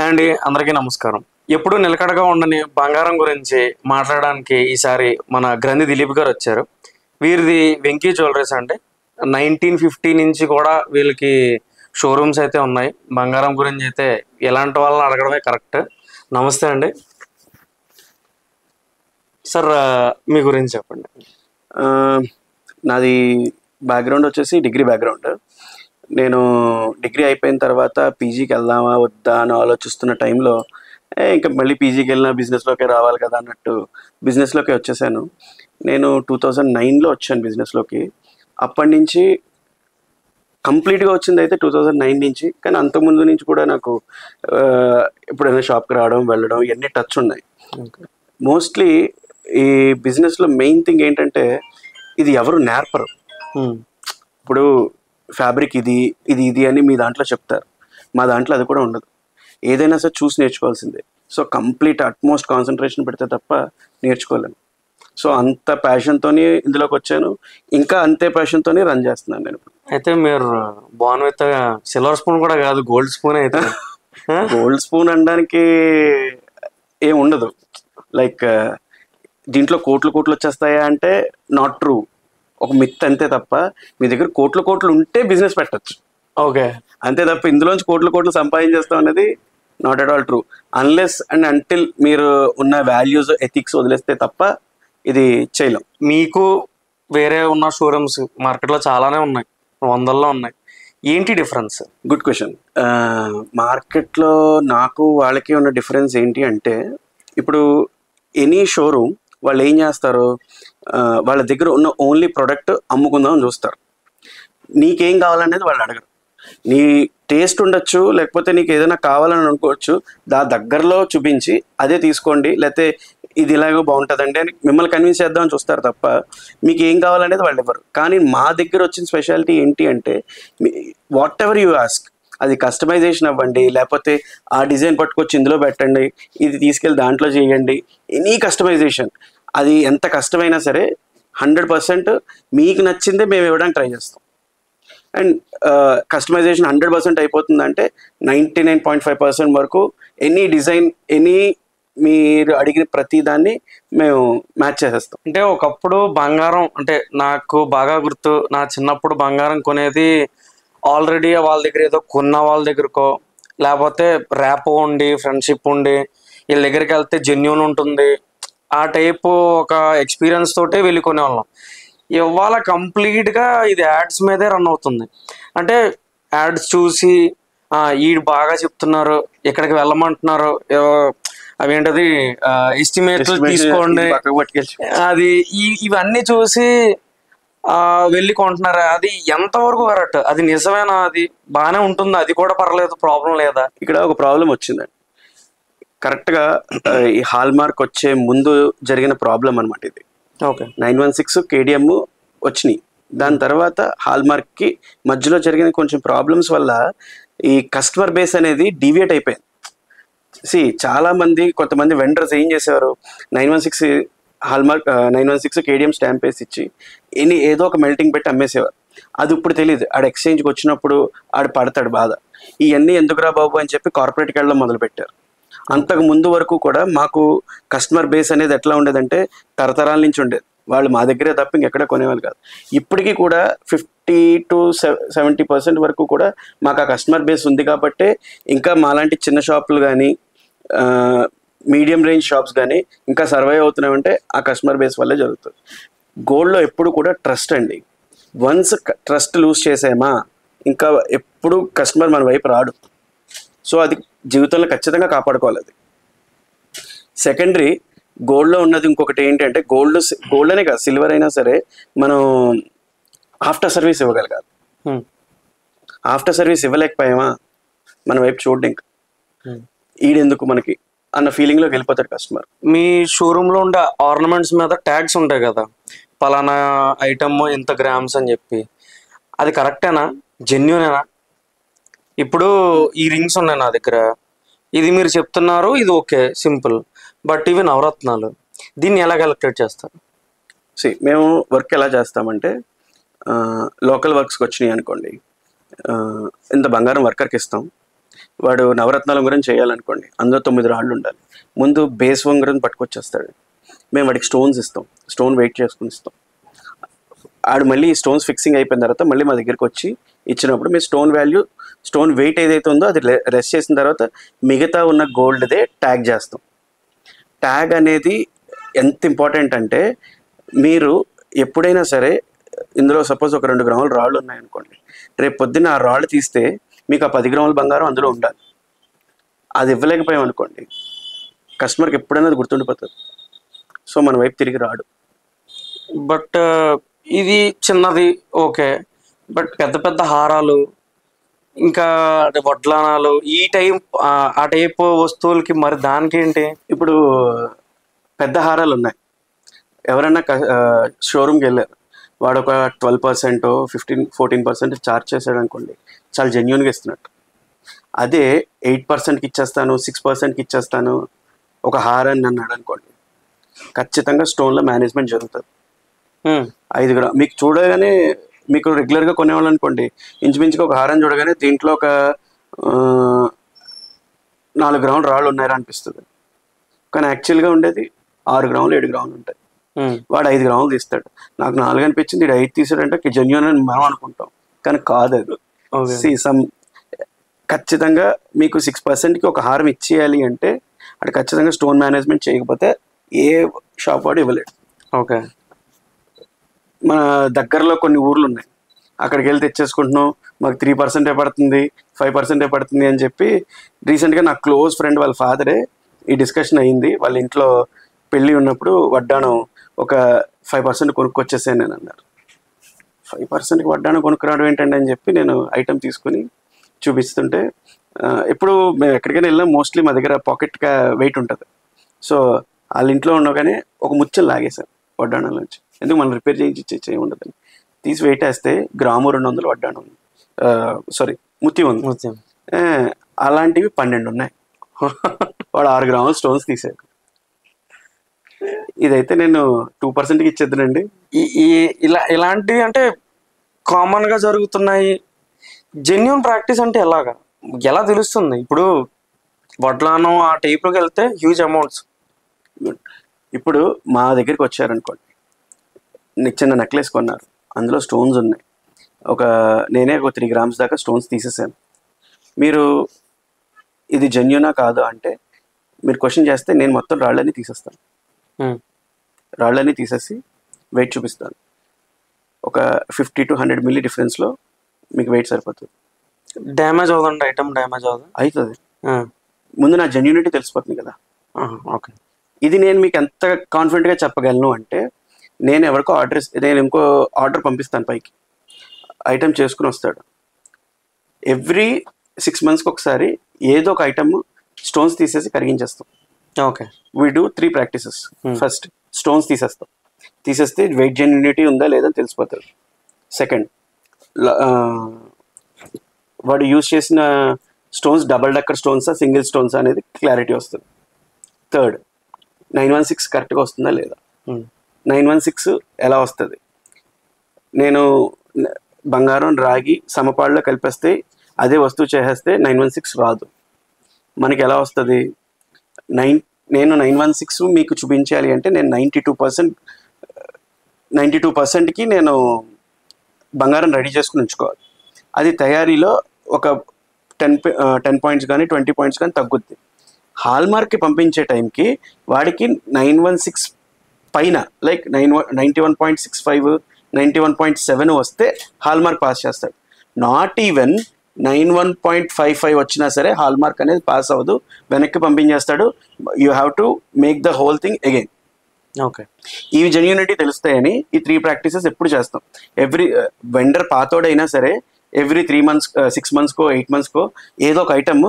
Hi అండి, అందరికీ నమస్కారం. ఎప్పుడు నిలకడగా ఉండని బంగారం గురించి మాట్లాడడానికి ఈసారి మన గ్రంథి దిలీప్ గారు వచ్చారు. వీరిది వెంకీ జ్యువెలరీస్ అండి. 1950 నుంచి కూడా వీళ్ళకి షోరూమ్స్ అయితే ఉన్నాయి. బంగారం గురించి అయితే ఎలాంటి వాళ్ళని అడగడమే కరెక్ట్. నమస్తే అండి సార్. మీ గురించి చెప్పండి. నాది బ్యాక్గ్రౌండ్ వచ్చేసి డిగ్రీ బ్యాక్గ్రౌండ్. నేను డిగ్రీ అయిపోయిన తర్వాత పీజీకి వెళ్దామా వద్దా అని ఆలోచిస్తున్న టైంలో ఇంకా మళ్ళీ పీజీకి వెళ్ళినా బిజినెస్లోకి రావాలి కదా అన్నట్టు బిజినెస్లోకి వచ్చేసాను. నేను 2009లో వచ్చాను బిజినెస్లోకి. అప్పటి నుంచి కంప్లీట్గా వచ్చింది అయితే 2009 నుంచి. కానీ అంతకుముందు నుంచి కూడా నాకు ఎప్పుడైనా షాప్కి రావడం వెళ్ళడం ఇవన్నీ టచ్ ఉన్నాయి. మోస్ట్లీ ఈ బిజినెస్లో మెయిన్ థింగ్ ఏంటంటే ఇది ఎవరు నేర్పరు. ఇప్పుడు ఫ్యాబ్రిక్ ఇది ఇది ఇది అని మీ దాంట్లో చెప్తారు, మా దాంట్లో అది కూడా ఉండదు. ఏదైనా సరే చూసి నేర్చుకోవాల్సిందే. సో కంప్లీట్ అట్మోస్ట్ కాన్సన్ట్రేషన్ పెడితే తప్ప నేర్చుకోలేను. సో అంత ప్యాషన్తోనే ఇందులోకి వచ్చాను. ఇంకా అంతే ప్యాషన్తోనే రన్ చేస్తున్నాను నేను. అయితే మీరు బాన్ విత్ సిల్వర్ స్పూన్ కూడా కాదు, గోల్డ్ స్పూన్ అయితే. గోల్డ్ స్పూన్ అనడానికి ఏం ఉండదు. లైక్ దీంట్లో కోట్లు వచ్చేస్తాయా అంటే నాట్ ట్రూ. ఒక మిత్ అంతే తప్ప. మీ దగ్గర కోట్లు ఉంటే బిజినెస్ పెట్టచ్చు, ఓకే, అంతే తప్ప ఇందులోంచి కోట్లు సంపాదించేస్తాం అనేది not at all true. Unless and until మీరు ఉన్న వాల్యూస్ ఎథిక్స్ వదిలేస్తే తప్ప ఇది చేయలేం. మీకు వేరే ఉన్న షోరూమ్స్ మార్కెట్లో చాలానే ఉన్నాయి, వందల్లో ఉన్నాయి. ఏంటి డిఫరెన్స్? Good question. మార్కెట్లో నాకు వాళ్ళకి ఉన్న డిఫరెన్స్ ఏంటి అంటే, ఇప్పుడు ఎనీ షోరూమ్ వాళ్ళు ఏం చేస్తారు, వాళ్ళ దగ్గర ఉన్న ఓన్లీ ప్రోడక్ట్ అమ్ముకుందామని చూస్తారు. నీకేం కావాలనేది వాళ్ళు అడగరు. నీ టేస్ట్ ఉండొచ్చు, లేకపోతే నీకు ఏదైనా కావాలని అనుకోవచ్చు, దగ్గరలో చూపించి అదే తీసుకోండి, లేకపోతే ఇది ఇలాగో బాగుంటుందండి అని మిమ్మల్ని కన్విన్స్ చేద్దామని చూస్తారు తప్ప మీకు ఏం కావాలనేది వాళ్ళు ఇవ్వరు. కానీ మా దగ్గర వచ్చిన స్పెషాలిటీ ఏంటి అంటే, వాట్ ఎవర్ యూ ఆస్క్, అది కస్టమైజేషన్ అవ్వండి, లేకపోతే ఆ డిజైన్ పట్టుకొచ్చి ఇందులో పెట్టండి, ఇది తీసుకెళ్ళి దాంట్లో చేయండి, ఎనీ కస్టమైజేషన్, అది ఎంత కష్టమైనా సరే 100% మీకు నచ్చిందే మేము ఇవ్వడానికి ట్రై చేస్తాం. అండ్ కస్టమైజేషన్ 100% అయిపోతుందంటే 99.5% వరకు ఎనీ డిజైన్, ఎనీ మీరు అడిగిన ప్రతి దాన్ని మేము మ్యాచ్ చేసేస్తాం. అంటే ఒకప్పుడు బంగారం అంటే నాకు బాగా గుర్తు, నా చిన్నప్పుడు బంగారం కొనేది ఆల్రెడీ వాళ్ళ దగ్గర ఏదో కొన్న వాళ్ళ దగ్గరకో, లేకపోతే ర్యాప్ ఉండి ఫ్రెండ్షిప్ ఉండి వీళ్ళ దగ్గరికి వెళ్తే జెన్యూన్ ఉంటుంది, ఆ టైపు ఒక ఎక్స్పీరియన్స్ తోటే వెళ్ళి కొనేవాళ్ళం. ఇవాళ కంప్లీట్గా ఇది యాడ్స్ మీదే రన్ అవుతుంది. అంటే యాడ్స్ చూసి ఈడు బాగా చెప్తున్నారు, ఇక్కడికి వెళ్ళమంటున్నారు, అవేంటది ఎస్టిమేట్లు తీసుకోండి, అది ఇవన్నీ చూసి వెళ్ళి కొంటున్నారు. అది ఎంతవరకు కరెక్ట్? అది నిజమేనా? అది బాగానే ఉంటుంది, అది కూడా పర్లేదు, ప్రాబ్లం లేదా? ఇక్కడ ఒక ప్రాబ్లం వచ్చిందండి. కరెక్ట్గా ఈ హాల్ మార్క్ వచ్చే ముందు జరిగిన ప్రాబ్లం అనమాట ఇది. ఓకే, 916 KDM వచ్చినాయి. దాని తర్వాత హాల్ మార్క్కి మధ్యలో జరిగిన కొంచెం ప్రాబ్లమ్స్ వల్ల ఈ కస్టమర్ బేస్ అనేది డీవియేట్ అయిపోయింది. కొంతమంది వెండర్స్ ఏం చేసేవారు, 916 హాల్ మార్క్ 916 KDM స్టాంప్ వేసి ఇచ్చి ఏదో ఒక మెల్టింగ్ పెట్టి అమ్మేసేవారు. అది ఇప్పుడు తెలియదు, ఆడ ఎక్స్చేంజ్కి వచ్చినప్పుడు ఆడు పడతాడు బాధ. ఇవన్నీ ఎందుకురా బాబు అని చెప్పి కార్పొరేట్కి వెళ్ళడం మొదలుపెట్టారు. అంతకు ముందు వరకు కూడా మాకు కస్టమర్ బేస్ అనేది ఎట్లా ఉండేదంటే తరతరాల నుంచి ఉండేది. వాళ్ళు మా దగ్గరే తప్ప ఇంకెక్కడ కొనేవాళ్ళు కాదు. ఇప్పటికీ కూడా 50 to 70% వరకు కూడా మాకు ఆ కస్టమర్ బేస్ ఉంది. కాబట్టి ఇంకా మాలాంటి చిన్న షాపులు కానీ మీడియం రేంజ్ షాప్స్ కానీ ఇంకా సర్వైవ్ అవుతున్నామంటే ఆ కస్టమర్ బేస్ వల్లే జరుగుతుంది. గోల్డ్లో ఎప్పుడు కూడా ట్రస్ట్ అండి. వన్స్ ట్రస్ట్ లూజ్ చేసామా ఇంకా ఎప్పుడు కస్టమర్ మన వైపు రాడు. సో అది జీవితంలో ఖచ్చితంగా కాపాడుకోవాలి. అది సెకండరీ. గోల్డ్లో ఉన్నది ఇంకొకటి ఏంటంటే, గోల్డ్ అనే కాదు, సిల్వర్ అయినా సరే మనం ఆఫ్టర్ సర్వీస్ ఇవ్వగలగాలి. ఆఫ్టర్ సర్వీస్ ఇవ్వలేకపోయామా మన వైపు చూడండి, ఇంకా ఈడెందుకు మనకి అన్న ఫీలింగ్లోకి వెళ్ళిపోతాడు కస్టమర్. మీ షోరూంలో ఉండే ఆర్నమెంట్స్ మీద ట్యాగ్స్ ఉంటాయి కదా, పలానా ఐటమ్ ఇంత గ్రామ్స్ అని చెప్పి, అది కరెక్టేనా, జెన్యూనేనా? ఇప్పుడు ఈ రింగ్స్ ఉన్నాయి నా దగ్గర, ఇది మీరు చెప్తున్నారు, ఇది ఓకే సింపుల్, బట్ ఇవి నవరత్నాలు, దీన్ని ఎలా క్యాలిక్యులేట్ చేస్తారు? మేము వర్క్ ఎలా చేస్తామంటే, లోకల్ వర్క్స్కి వచ్చినాయి అనుకోండి, ఇంత బంగారం వర్కర్కి ఇస్తాం, వాడు నవరత్నాల గురించి చేయాలనుకోండి, అందులో 9 రాళ్ళు ఉండాలి. ముందు బేస్ ఉంగరం పట్టుకొచ్చేస్తాడు. మేము వాడికి స్టోన్స్ ఇస్తాం, స్టోన్ వెయిట్ చేసుకుని ఇస్తాం. ఆడు మళ్ళీ స్టోన్స్ ఫిక్సింగ్ అయిపోయిన తర్వాత మళ్ళీ మా దగ్గరికి వచ్చి ఇచ్చినప్పుడు మేము స్టోన్ వాల్యూ, స్టోన్ వెయిట్ ఏదైతే ఉందో అది రెస్ట్ చేసిన తర్వాత మిగతా ఉన్న గోల్డ్దే ట్యాగ్ చేస్తాం. ట్యాగ్ అనేది ఎంత ఇంపార్టెంట్ అంటే, మీరు ఎప్పుడైనా సరే ఇందులో సపోజ్ ఒక 2 గ్రాముల రాళ్ళు ఉన్నాయనుకోండి, రేపు పొద్దున్న ఆ రాళ్ళు తీస్తే మీకు ఆ 10 గ్రాముల బంగారం అందులో ఉండాలి. అది ఇవ్వలేకపోయాం అనుకోండి, కస్టమర్కి ఎప్పుడైనా అది గుర్తుండిపోతుంది. సో మన వైపు తిరిగి రాడు. బట్ ఇది చిన్నది ఓకే, బట్ పెద్ద పెద్ద హారాలు ఇంకా వడ్లానాలు ఈ టైప్ ఆ టైప్ వస్తువులకి మరి దానికి ఏంటి? ఇప్పుడు పెద్ద హారాలు ఉన్నాయి, ఎవరైనా షోరూమ్కి వెళ్ళారు, వాడు ఒక 12%, 15-14% ఛార్జ్ చేశాడు అనుకోండి, చాలా జెన్యున్గా ఇస్తున్నట్టు. అదే 8%కి ఇచ్చేస్తాను, 6%కి ఇచ్చేస్తాను ఒక హారాన్ని అన్నాడు అనుకోండి, ఖచ్చితంగా స్టోన్లో మేనేజ్మెంట్ జరుగుతుంది. 5 గ్రాములు మీకు చూడగానే, మీకు రెగ్యులర్గా కొనేవాళ్ళు అనుకోండి, ఇంచుమించుగా ఒక హారం చూడగానే దీంట్లో ఒక 4 గ్రాములు రాళ్ళు ఉన్నాయని అనిపిస్తుంది. కానీ యాక్చువల్గా ఉండేది 6 గ్రాములు 7 గ్రాములు ఉంటాయి. వాడు 5 గ్రాములు తీస్తాడు, నాకు 4 అనిపించింది, వీడు 5 తీసాడంటే జెన్యున్ అని మనం అనుకుంటాం, కానీ కాదు అది. ఖచ్చితంగా మీకు 6%కి ఒక హారం ఇచ్చేయాలి అంటే అది ఖచ్చితంగా స్టోన్ మేనేజ్మెంట్ చేయకపోతే ఏ షాప్ వాడు ఇవ్వలేడు. ఓకే, మన దగ్గరలో కొన్ని ఊర్లు ఉన్నాయి, అక్కడికి వెళ్ళి తెచ్చేసుకుంటున్నాం, మాకు 3% పడుతుంది, 5% పడుతుంది అని చెప్పి. రీసెంట్గా నా క్లోజ్ ఫ్రెండ్ వాళ్ళ ఫాదరే ఈ డిస్కషన్ అయ్యింది. వాళ్ళ ఇంట్లో పెళ్ళి ఉన్నప్పుడు వడ్డాణం ఒక 5% కొనుక్కొచ్చేసాను నేను అన్నారు. 5%కి వడ్డాణం కొనుక్కురావడం ఏంటండి అని చెప్పి నేను ఐటమ్ తీసుకుని చూపిస్తుంటే, ఎప్పుడు మేము ఎక్కడికైనా వెళ్ళాం మోస్ట్లీ మా దగ్గర పాకెట్గా వెయిట్ ఉంటుంది. సో వాళ్ళ ఇంట్లో ఉండగానే ఒక ముచ్చలు లాగేశాను వడ్డాణం నుంచి, ఎందుకు మనం రిపేర్ చేయి ఉండదని. తీసి వెయిట్ వేస్తే గ్రాము 200 వడ్డాణం ఉంది, సారీ ముత్యం ఉంది. అలాంటివి 12 ఉన్నాయి. వాడు 6 గ్రాముల స్టోన్స్ తీసాడు. ఇదైతే నేను 2%కి ఇచ్చేద్దానండి. ఇలాంటివి అంటే కామన్గా జరుగుతున్నాయి. జెన్యున్ ప్రాక్టీస్ అంటే ఎలా తెలుస్తుంది? ఇప్పుడు వడ్లానం ఆ టైప్లోకి వెళ్తే హ్యూజ్ అమౌంట్స్. ఇప్పుడు మా దగ్గరికి వచ్చారనుకోండి, చిన్న నెక్లెస్ కొన్నారు, అందులో స్టోన్స్ ఉన్నాయి, నేనే ఒక 3 గ్రామ్స్ దాకా స్టోన్స్ తీసేసాను. మీరు ఇది జెన్యునా కాదు అంటే మీరు క్వశ్చన్ చేస్తే నేను మొత్తం రాళ్ళని తీసేస్తాను. రాళ్ళని తీసేసి వెయిట్ చూపిస్తాను. ఒక 50 to 100 మిల్లీ డిఫరెన్స్లో మీకు వెయిట్ సరిపోతుంది. డ్యామేజ్ అవుతుంది, ఐటమ్ డ్యామేజ్ అవుతుంది. ముందు నా జెన్యూనిటీ తెలిసిపోతుంది కదా. ఓకే, ఇది నేను మీకు ఎంత కాన్ఫిడెంట్గా చెప్పగలను అంటే, నేను ఇంకో ఆర్డర్ పంపిస్తాను పైకి, ఐటమ్ చేసుకుని వస్తాడు. ఎవ్రీ 6 monthsకి ఒకసారి ఏదో ఒక ఐటమ్ స్టోన్స్ తీసేసి కరిగించేస్తాం. Okay, we do 3 practices. First stones తీసేస్తే వెయిట్ జెన్యూనిటీ ఉందా లేదా అని తెలిసిపోతుంది. సెకండ్, వాడు యూజ్ చేసిన స్టోన్స్ డబల్ డక్కర్ స్టోన్సా సింగిల్ స్టోన్సా అనేది క్లారిటీ వస్తుంది. థర్డ్, 916 కరెక్ట్గా వస్తుందా లేదా. 916 ఎలా వస్తుంది? నేను బంగారం రాగి సమపాళ్ళలో కలిపేస్తే అదే వస్తువు చేసేస్తే 916 రాదు. మనకి ఎలా వస్తుంది? నేను 916 మీకు చూపించాలి అంటే నేను 92%కి నేను బంగారం రెడీ చేసుకుని ఉంచుకోవాలి. అది తయారీలో ఒక 10 points కానీ 20 points కానీ తగ్గుద్ది. హాల్మార్క్కి పంపించే టైంకి వాడికి 916 పైన, లైక్ 91.65 91.7 వస్తే హాల్మార్క్ పాస్ చేస్తాడు. నాట్ ఈవెన్ 91.55 వచ్చినా సరే హాల్మార్క్ అనేది పాస్ అవ్వదు, వెనక్కి పంపించేస్తాడు. You have to make the whole thing again. Okay, ఈ జెన్యూనిటీ తెలుస్తాయని ఈ 3 ప్రాక్టీసెస్ ఎప్పుడు చేస్తాం. ఎవ్రీ వెండర్ పాతోడైనా సరే ఎవ్రీ 3 months 6 monthsకో 8 monthsకో ఏదో ఒక ఐటమ్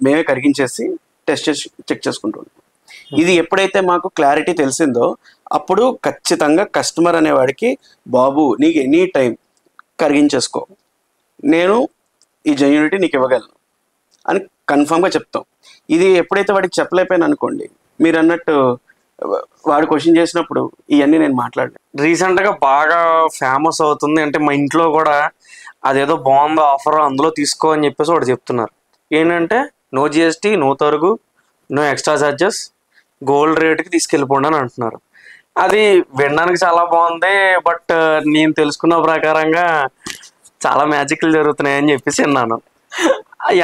మేమే కరిగించేసి టెస్ట్ చేసి చెక్ చేసుకుంటాం. ఇది ఎప్పుడైతే మాకు క్లారిటీ తెలిసిందో అప్పుడు ఖచ్చితంగా కస్టమర్ అనేవాడికి, బాబు నీకు ఎనీ టైం కరిగించేసుకో, నేను ఈ జెన్యూనిటీ నీకు ఇవ్వగలను అని కన్ఫామ్గా చెప్తాం. ఇది ఎప్పుడైతే వాడికి చెప్పలేకపోయాను అనుకోండి, మీరు అన్నట్టు వాడు క్వశ్చన్ చేసినప్పుడు ఇవన్నీ నేను మాట్లాడలేదు. రీసెంట్గా బాగా ఫేమస్ అవుతుంది అంటే మా ఇంట్లో కూడా అదేదో బాగుందో ఆఫర్ అందులో తీసుకో అని చెప్పేసి వాడు చెప్తున్నారు. ఏంటంటే నో జిఎస్టీ, నో తరుగు, నో ఎక్స్ట్రా ఛార్జెస్, గోల్డ్ రేట్కి తీసుకెళ్ళిపోండి అని అంటున్నారు. అది వినడానికి చాలా బాగుంది. బట్ నేను తెలుసుకున్న ప్రకారంగా చాలా మ్యాజిక్లు జరుగుతున్నాయని చెప్పేసి విన్నాను.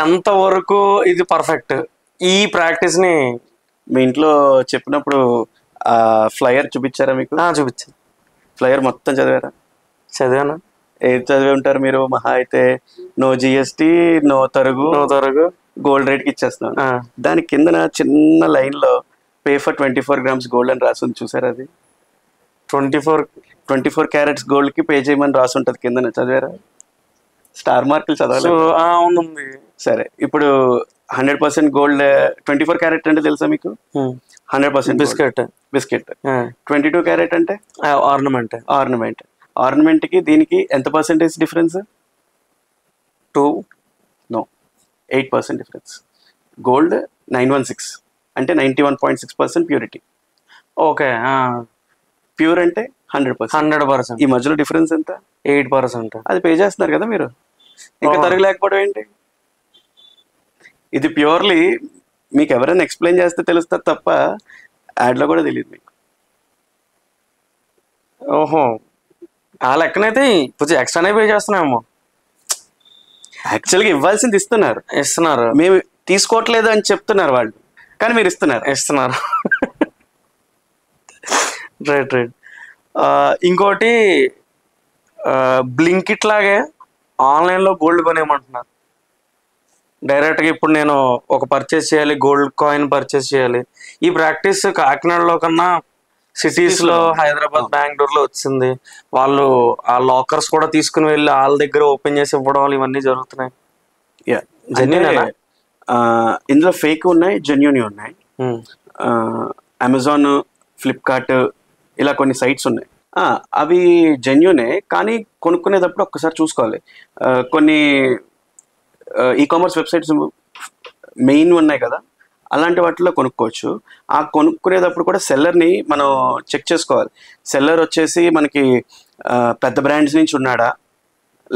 ఎంతవరకు ఇది పర్ఫెక్ట్? ఈ ప్రాక్టీస్ని మీ ఇంట్లో చెప్పినప్పుడు ఆ ఫ్లయర్ చూపించారా మీకు? చూపించాను. ఫ్లయర్ మొత్తం చదివారా? చదివాను. ఏది చదివి ఉంటారు మీరు? మహా అయితే నో జిఎస్టీ, నో తరుగు, గోల్డ్ రేట్కి ఇచ్చేస్తున్నాను. దాని కిందన చిన్న లైన్లో పే ఫర్ 24 grams గోల్డ్ అని రాసి ఉంది, చూసారా? అది 24 క్యారెట్స్ గోల్డ్కి పే చేయమని రాసి ఉంటుంది కిందన, చదివారా? స్టార్ మార్కులు చదవాలి. అవునండి. సరే, ఇప్పుడు 100% గోల్డ్ 24 క్యారెట్ అంటే తెలుసా మీకు? 100% బిస్కెట్. 22 క్యారెట్ అంటే ఆర్నమెంట్కి దీనికి ఎంత పర్సెంటేజ్ డిఫరెన్స్? 8% డిఫరెన్స్. గోల్డ్ 916 అంటే 91.6% ప్యూరిటీ. ఓకే. ప్యూర్ అంటే 100%. ఈ మధ్యలో డిఫరెన్స్ ఎంత? 8%. అది పే చేస్తున్నారు కదా మీరు, ఇంకా తరగలేకపోవడం ఏంటి? ఇది ప్యూర్లీ మీకు ఎవరైనా ఎక్స్ప్లెయిన్ చేస్తే తెలుస్తుంది తప్ప యాడ్లో కూడా తెలియదు మీకు. ఓహో, ఆ లెక్కనైతే కొంచెం ఎక్స్ట్రానే పే చేస్తున్నామేమో. యాక్చువల్గా ఇవ్వాల్సింది ఇస్తున్నారు, మేము తీసుకోవట్లేదు అని చెప్తున్నారు వాళ్ళు, కానీ మీరు ఇస్తున్నారు. రైట్. ఇంకోటి, బ్లింకిట్ లాగే ఆన్లైన్లో గోల్డ్ కొనేయమంటున్నారు డైరెక్ట్గా. ఇప్పుడు నేను ఒక పర్చేస్ చేయాలి, గోల్డ్ కాయిన్ పర్చేస్ చేయాలి. ఈ ప్రాక్టీస్ కాకినాడలో కన్నా సిటీస్లో, హైదరాబాద్, బెంగళూరులో వచ్చింది. వాళ్ళు ఆ లాకర్స్ కూడా తీసుకుని వెళ్ళి వాళ్ళ దగ్గర ఓపెన్ చేసి ఇవ్వడం, ఇవన్నీ జరుగుతున్నాయి. ఇందులో ఫేక్ ఉన్నాయి, జెన్యూన్ ఉన్నాయి. అమెజాన్, ఫ్లిప్కార్ట్ ఇలా కొన్ని సైట్స్ ఉన్నాయి. అవి జెన్యూనే, కానీ కొనుక్కునేటప్పుడు ఒక్కసారి చూసుకోవాలి. కొన్ని ఈ కామర్స్ వెబ్సైట్స్ మెయిన్ ఉన్నాయి కదా, అలాంటి వాటిలో కొనుక్కోవచ్చు. ఆ కొనుక్కునేటప్పుడు కూడా సెల్లర్ని మనం చెక్ చేసుకోవాలి. సెల్లర్ వచ్చేసి మనకి పెద్ద బ్రాండ్స్ నుంచి ఉన్నాడా,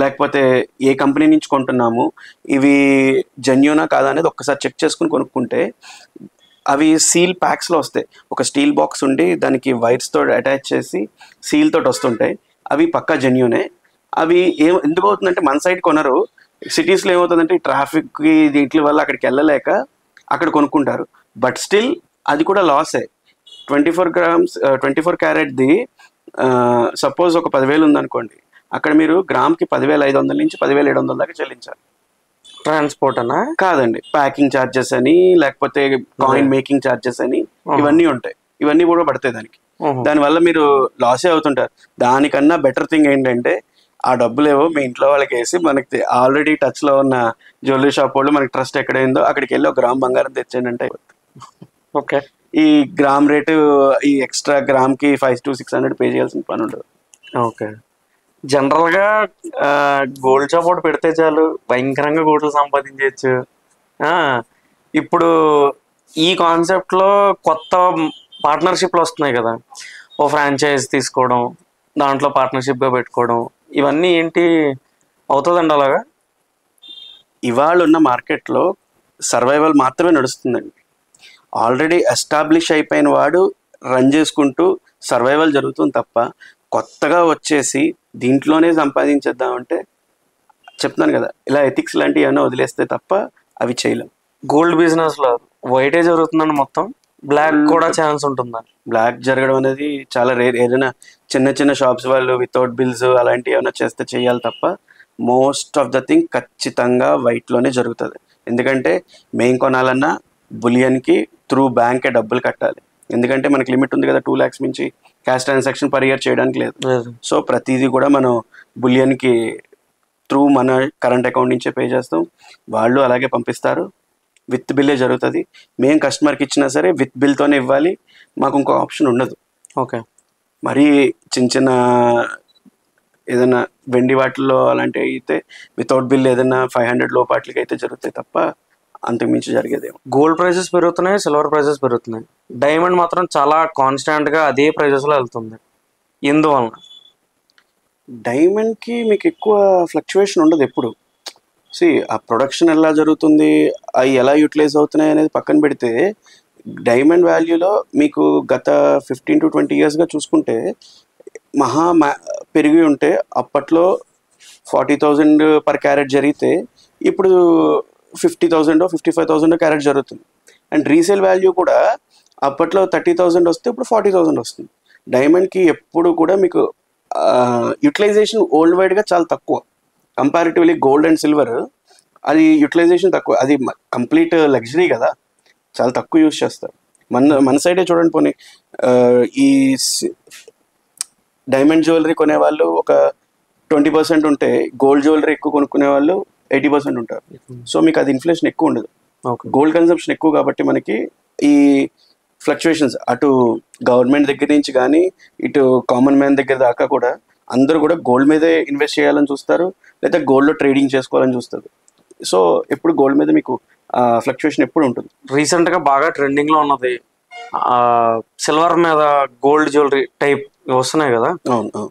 లేకపోతే ఏ కంపెనీ నుంచి కొంటున్నాము, ఇవి జెన్యూనా కాదా అనేది ఒక్కసారి చెక్ చేసుకుని కొనుక్కుంటే, అవి సీల్ ప్యాక్స్లో వస్తాయి. ఒక స్టీల్ బాక్స్ ఉండి దానికి వైర్స్తో అటాచ్ చేసి సీల్ తోటి వస్తుంటాయి. అవి పక్కా జెన్యూనే. అవి ఎందుకు అవుతుందంటే, మన సైడ్ కొనరు, సిటీస్లో ఏమవుతుందంటే ట్రాఫిక్కి వీటి వల్ల అక్కడికి వెళ్ళలేక అక్కడ కొనుక్కుంటారు. బట్ స్టిల్ అది కూడా లాసే. 24 క్యారెట్ది సపోజ్ ఒక 10,000 ఉందనుకోండి, అక్కడ మీరు గ్రామ్కి 10,500 నుంచి 10,700 దాకా చెల్లించాలి. ట్రాన్స్పోర్ట్ అనా? కాదండి, ప్యాకింగ్ ఛార్జెస్ అని, లేకపోతే కాయిన్ మేకింగ్ ఛార్జెస్ అని, ఇవన్నీ ఉంటాయి. ఇవన్నీ కూడా పడతాయి దానికి. దానివల్ల మీరు లాసే అవుతుంటారు. దానికన్నా బెటర్ థింగ్ ఏంటంటే, ఆ డబ్బులేవో మీ ఇంట్లో వాళ్ళకి వేసి, మనకి ఆల్రెడీ టచ్లో ఉన్న జ్యువెలరీ షాప్ వాళ్ళు మనకి ట్రస్ట్ ఎక్కడైందో అక్కడికి వెళ్ళి 1 గ్రామ్ బంగారం తెచ్చేయండి అంటే. ఓకే. ఈ గ్రామ్ రేటు, ఈ ఎక్స్ట్రా గ్రామ్కి 500 to 600 పే చేయాల్సిన పని ఉండదు. ఓకే. జనరల్గా గోల్డ్ షాప్ ఒకటి పెడితే చాలు, భయంకరంగా గోల్డ్ సంపాదించవచ్చు. ఇప్పుడు ఈ కాన్సెప్ట్లో కొత్త పార్ట్నర్షిప్లు వస్తున్నాయి కదా, ఓ ఫ్రాంచైజ్ తీసుకోవడం, దాంట్లో పార్ట్నర్షిప్గా పెట్టుకోవడం, ఇవన్నీ ఏంటి అవుతుందండి అలాగా? ఇవాళ ఉన్న మార్కెట్లో సర్వైవల్ మాత్రమే నడుస్తుందండి. ఆల్రెడీ ఎస్టాబ్లిష్ అయిపోయిన వాడు రన్ చేసుకుంటూ సర్వైవల్ జరుగుతుంది తప్ప, కొత్తగా వచ్చేసి దీంట్లోనే సంపాదించేద్దామంటే, చెప్తున్నాను కదా, ఇలా ఎథిక్స్ లాంటివి ఏమైనా వదిలేస్తే తప్ప అవి చేయలేం. గోల్డ్ బిజినెస్లో వైటే జరుగుతుందండి మొత్తం, బ్లాక్ కూడా ఛాన్స్ ఉంటుందా? బ్లాక్ జరగడం అనేది చాలా రేర్. ఏదైనా చిన్న చిన్న షాప్స్ వాళ్ళు వితౌట్ బిల్స్ అలాంటివి ఏమైనా చేస్తే చేయాలి తప్ప, మోస్ట్ ఆఫ్ ద థింగ్ ఖచ్చితంగా వైట్లోనే జరుగుతుంది. ఎందుకంటే మేము కొనాలన్నా బులియన్కి త్రూ బ్యాంకే డబ్బులు కట్టాలి. ఎందుకంటే మనకి లిమిట్ ఉంది కదా, 2 lakhs మించి క్యాష్ ట్రాన్సాక్షన్ పర్ ఇయర్ చేయడానికి లేదు. సో ప్రతిదీ కూడా మనం బులియన్కి త్రూ మన కరెంట్ అకౌంట్ నుంచే పే చేస్తాం, వాళ్ళు అలాగే పంపిస్తారు. విత్ బిల్లే జరుగుతుంది. మేము కస్టమర్కి ఇచ్చినా సరే విత్ బిల్తోనే ఇవ్వాలి, మాకు ఇంకో ఆప్షన్ ఉండదు. ఓకే. మరీ చిన్న చిన్న ఏదైనా వెండి వాటిల్లో అలాంటివి అయితే వితౌట్ బిల్ ఏదైనా 500 లోపాట్లకి అయితే జరుగుతాయి తప్ప అంతకుమించి జరిగేదేమో. గోల్డ్ ప్రైసెస్ పెరుగుతున్నాయి, సిల్వర్ ప్రైసెస్ పెరుగుతున్నాయి, డైమండ్ మాత్రం చాలా కాన్స్టాంట్గా అదే ప్రైజెస్లో వెళ్తుంది. ఎందువలన? డైమండ్కి మీకు ఎక్కువ ఫ్లక్చువేషన్ ఉండదు ఎప్పుడు. ఆ ప్రొడక్షన్ ఎలా జరుగుతుంది, అవి ఎలా యూటిలైజ్ అవుతున్నాయి అనేది పక్కన పెడితే డైమండ్ వాల్యూలో మీకు గత 15 to 20 yearsగా చూసుకుంటే పెరిగి ఉంటే అప్పట్లో 40,000 పర్ క్యారెట్ జరిగితే ఇప్పుడు 50,000 55,000 క్యారెట్ జరుగుతుంది. అండ్ రీసేల్ వాల్యూ కూడా అప్పట్లో 30,000 వస్తే ఇప్పుడు 40,000 వస్తుంది. డైమండ్కి ఎప్పుడు కూడా మీకు యూటిలైజేషన్ వరల్డ్ వైడ్గా చాలా తక్కువ. కంపారిటివ్లీ గోల్డ్ అండ్ సిల్వర్ అది యూటిలైజేషన్ తక్కువ, అది కంప్లీట్ లగ్జరీ కదా, చాలా తక్కువ యూజ్ చేస్తారు. మన సైడే చూడండి, పోనీ ఈ డైమండ్ జ్యువెలరీ కొనేవాళ్ళు ఒక 20% ఉంటే గోల్డ్ జ్యువెలరీ ఎక్కువ కొనుక్కునే వాళ్ళు 80% ఉంటారు. సో మీకు అది ఇన్ఫ్లేషన్ ఎక్కువ ఉండదు, గోల్డ్ కన్సంప్షన్ ఎక్కువ కాబట్టి మనకి ఈ ఫ్లక్చుయేషన్స్ అటు గవర్నమెంట్ దగ్గర నుంచి కానీ ఇటు కామన్ మ్యాన్ దగ్గర దాకా కూడా అందరూ కూడా గోల్డ్ మీదే ఇన్వెస్ట్ చేయాలని చూస్తారు, లేదా గోల్డ్లో ట్రేడింగ్ చేసుకోవాలని చూస్తారు. సో ఎప్పుడు గోల్డ్ మీద మీకు ఫ్లక్చుయేషన్ ఎప్పుడు ఉంటుంది. రీసెంట్గా బాగా ట్రెండింగ్లో ఉన్నది సిల్వర్ మీద గోల్డ్ జ్యువెలరీ టైప్ వస్తున్నాయి కదా. అవును.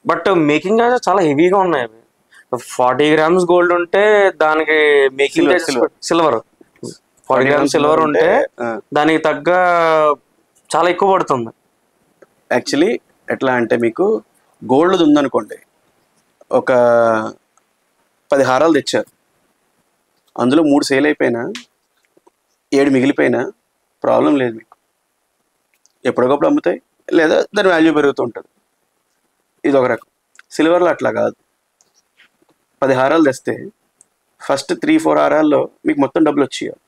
బట్ మేకింగ్ అయితే చాలా హెవీగా ఉన్నాయి. 40 grams గోల్డ్ ఉంటే దానికి మేకింగ్ సిల్వర్ 40 grams సిల్వర్ ఉంటే దానికి తగ్గ చాలా ఎక్కువ పడుతుంది. యాక్చువల్లీ ఎట్లా అంటే మీకు గోల్డ్ ఉందనుకోండి, ఒక 10 హారాలు తెచ్చారు, అందులో 3 సేల్ అయిపోయినా 7 మిగిలిపోయినా ప్రాబ్లం లేదు మీకు, ఎప్పటికప్పుడు అమ్ముతాయి లేదా దాని వాల్యూ పెరుగుతూ ఉంటుంది. ఇది ఒక రకం. సిల్వర్లో అట్లా కాదు, 10 హారాలు తెస్తే ఫస్ట్ 3-4 హారాల్లో మీకు మొత్తం డబ్బులు వచ్చేయాలి,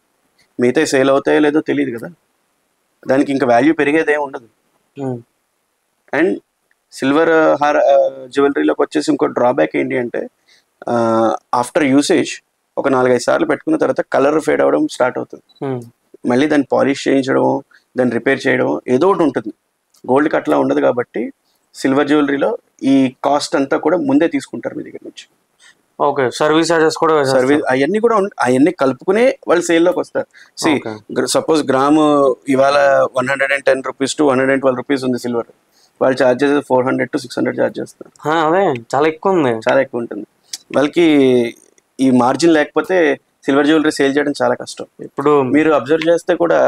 మిగతా సేల్ అవుతాయో లేదో తెలియదు కదా, దానికి ఇంకా వాల్యూ పెరిగేదే ఉండదు. అండ్ సిల్వర్ జ్యువెలరీలోకి వచ్చేసి ఇంకో డ్రాబ్యాక్ ఏంటి అంటే ఆఫ్టర్ యూసేజ్ ఒక 4-5 సార్లు పెట్టుకున్న తర్వాత కలర్ ఫేడ్ అవ్వడం స్టార్ట్ అవుతుంది. మళ్ళీ దాన్ని పాలిష్ చేయించడం, దాన్ని రిపేర్ చేయడం ఏదో ఒకటి ఉంటుంది. గోల్డ్కి అట్లా ఉండదు కాబట్టి సిల్వర్ జ్యువెలరీలో ఈ కాస్ట్ అంతా కూడా ముందే తీసుకుంటారు మీ దగ్గర నుంచి. ఓకే, సర్వీస్ చార్జెస్ కూడా అవన్నీ కూడా అవన్నీ కలుపుకునే వాళ్ళు సేల్లోకి వస్తారు. సపోజ్ గ్రాము ఇవాళ 110 రూపీస్ to 112 రూపీస్ ఉంది సిల్వర్, వాళ్ళు చార్జెస్ 400 to 600 చార్జ్ చేస్తారు. అదే చాలా ఎక్కువ ఉంటుంది. వాళ్ళకి ఈ మార్జిన్ లేకపోతే సిల్వర్ జ్యువెలరీ సేల్ చేయడం చాలా కష్టం. ఇప్పుడు మీరు అబ్జర్వ్ చేస్తే కూడా